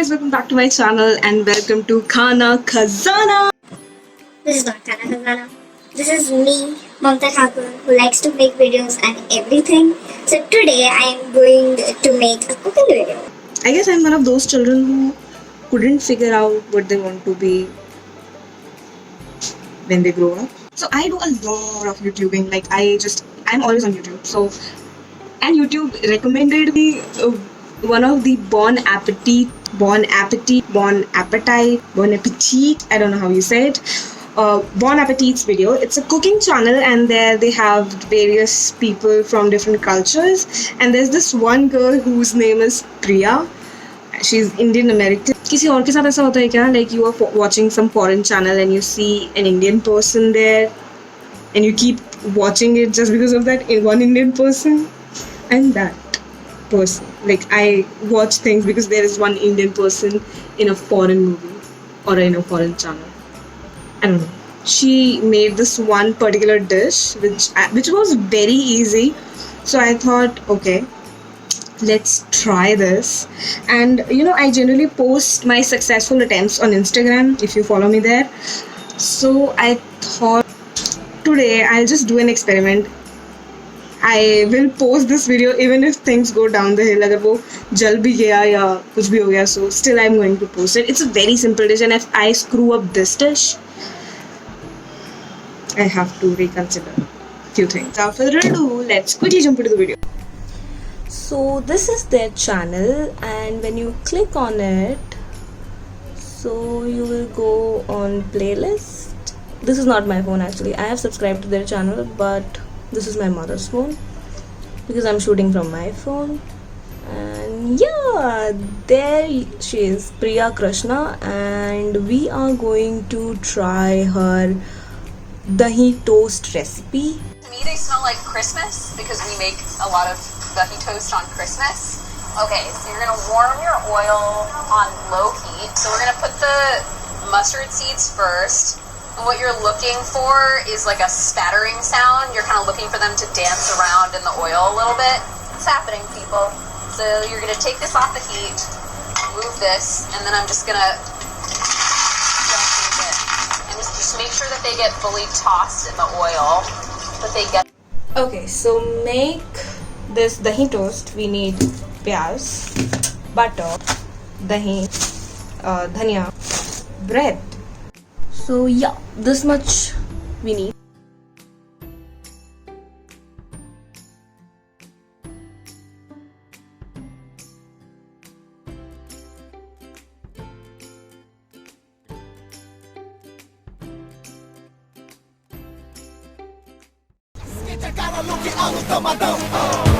guys, welcome back to my channel and welcome to Khana Khazana. This is not Khana Khazana. This is me, Mamta Thakur, who likes to make videos and everything. So today I am going to make a cooking video. I guess I'm one of those children who couldn't figure out what they want to be when they grow up. So I do a lot of YouTubing. Like I'm always on YouTube. And YouTube recommended me one of the Bon Appetit, I don't know how you say it. Bon Appetit's video. It's a cooking channel, and there they have various people from different cultures. And there's this one girl whose name is Priya. She's Indian American. किसी और के साथ ऐसा होता है क्या? Like you are watching some foreign channel and you see an Indian person there, and you keep watching it just because of that one Indian person. I'm that person. Like I watch things because there is one Indian person in a foreign movie or in a foreign channel. I don't know. She made this one particular dish which was very easy. So I thought, okay, let's try this. And I generally post my successful attempts on Instagram if you follow me there. So I thought today I'll just do an experiment. I will post this video even if things go down the hill. अगर वो जल भी गया या कुछ भी हो गया, so still I'm going to post it. It's a very simple dish, and if I screw up this dish, I have to reconsider a few things. Without further ado, let's quickly jump into the video. So this is their channel, and when you click on it, so you will go on playlist. This is not my phone actually. I have subscribed to their channel, but this is my mother's phone because I'm shooting from my phone. And yeah, there she is, Priya Krishna, and we are going to try her dahi toast recipe. To me, they smell like Christmas because we make a lot of dahi toast on Christmas. Okay, so you're gonna warm your oil on low heat. So we're gonna put the mustard seeds first. And what you're looking for is like a spattering sound. You're kind of looking for them to dance around in the oil a little bit. It's happening, people. So you're gonna take this off the heat, move this, and then I'm just gonna and just make sure that they get fully tossed in the oil. That they get. Okay, so make this dahi toast. We need pyaz, butter, dahi, dhania, bread. So yeah, this much we need.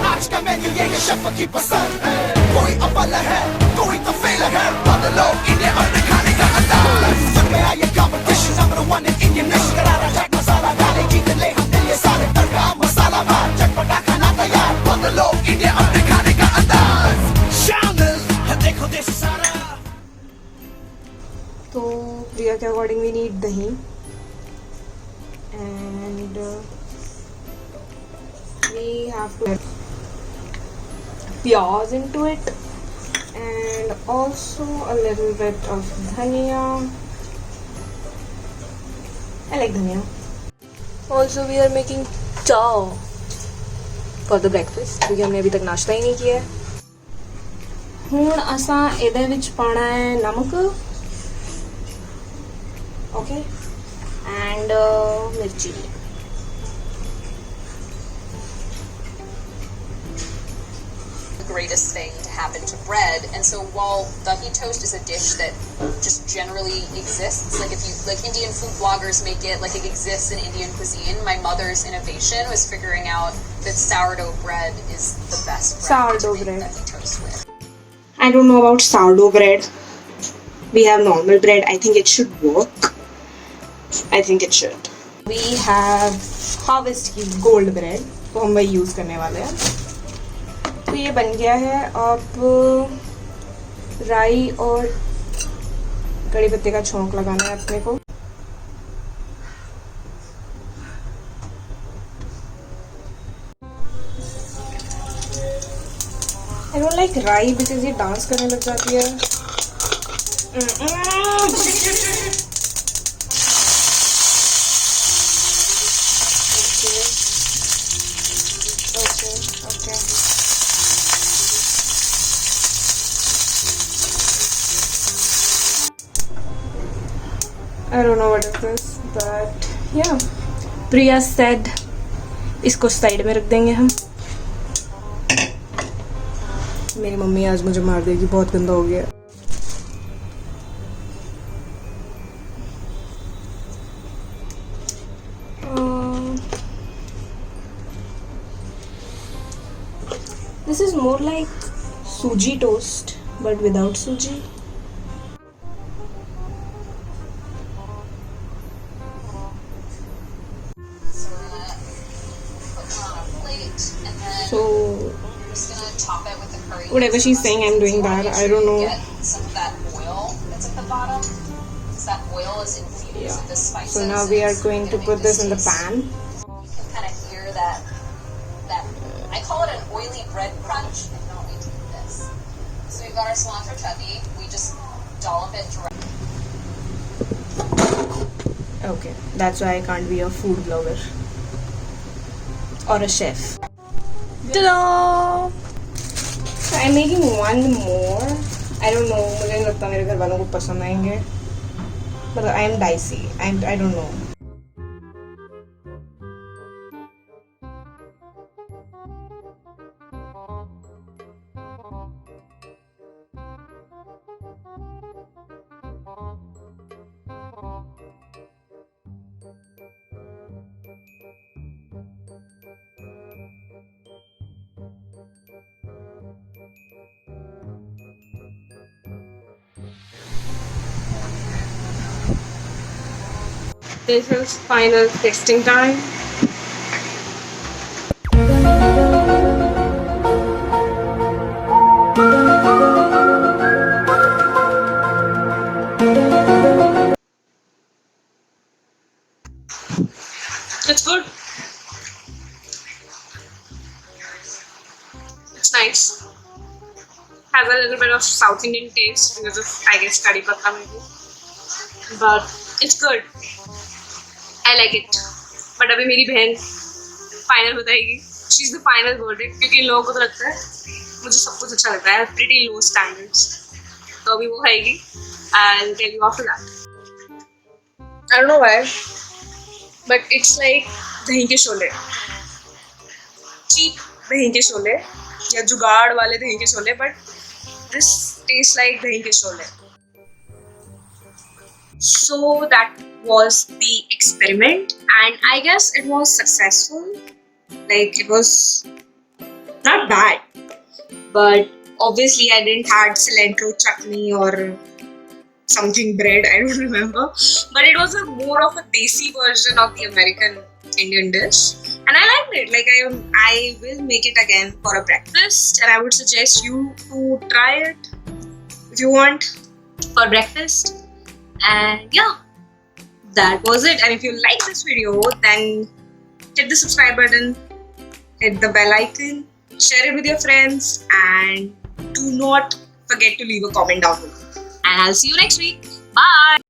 आज का menu ये chef की पसंद है, कोई अव्वल है कोई तो फेल है, बदलो इन्हें अपने खाने का अंदाज। सुन में आए competition, number 1 in Indian dish, करारा चाट मसाला डाले जीत ले हम दिल ये सारे, तड़का मसाला मार चटपटा खाना तैयार, बदलो इन्हें अपने खाने का अंदाज। शामिल है देखो देसी सारा। तो प्रिया के अकॉर्डिंग वी नीड दही and we have to add pyaz into it and also a little bit of dhania. I like dhania. Also we are making chow for the breakfast क्योंकि हमने अभी तक नाश्ता ही नहीं किया है. ਹੁਣ असां ਇਹਦੇ ਵਿੱਚ ਪਾਣਾ ਹੈ ਨਮਕ, okay, and mirchi. Greatest thing to happen to bread. And so while dahi toast is a dish that just generally exists, like if you like Indian food bloggers make it, like it exists in Indian cuisine, my mother's innovation was figuring out that sourdough bread is the best bread to make dahi toast with. I don't know about sourdough bread. We have normal bread. I think it should work. I think it should. We have harvest की gold bread, तो हम वही use करने वाले हैं. तो ये बन गया है. अब राई और कड़ी पत्ते का छौंक लगाना है अपने को. I don't like राई because ये डांस करने लग जाती है. Okay. I don't know what is this, but yeah. Priya said, इसको साइड में रख देंगे हम. मेरी मम्मी आज मुझे मार देगी, बहुत गंदा हो गया. This is more like suji toast, but without suji. So we're gonna put it on a plate, and then So we're just gonna top it with the curry. whatever she's saying, I'm doing that. I don't know. Get some of that oil that's at the bottom, because that oil is infused with the spices. So now we are and going it's to gonna put make this in the taste. pan. You can kind of hear that I call it an oily bread crunch. I cannot wait to eat this. So we've got our cilantro chutney. We just dollop it directly. Okay, that's why I can't be a food blogger or a chef. Ta-da! So I'm making one more. I don't know. मुझे नहीं लगता मेरे घर वालों को पसंद आएंगे. But I'm dicey. I don't know. This is final tasting time. It's good. It's nice. Has a little bit of South Indian taste because of, I guess, curry patta maybe. But it's good. I like it. But अभी मेरी बहन final बताएगी. She's the final verdict क्योंकि इन लोगों को तो लगता है मुझे सब कुछ अच्छा लगता है. Pretty low standards. तो अभी वो खाएगी. I'll tell you after that. I don't know why, but it's like दही के शोले. Cheap दही के शोले या जुगाड़ वाले दही के Sholay, but this tastes like दही के Sholay. So that was the experiment, and I guess it was successful. Like, it was not bad, but obviously I didn't had cilantro chutney or something bread, I don't remember, but it was a more of a desi version of the American Indian dish, and I liked it. Like, I will make it again for a breakfast, and I would suggest you to try it if you want for breakfast. And yeah, that was it. And if you like this video, then hit the subscribe button, hit the bell icon, share it with your friends, and do not forget to leave a comment down below. And I'll see you next week. Bye.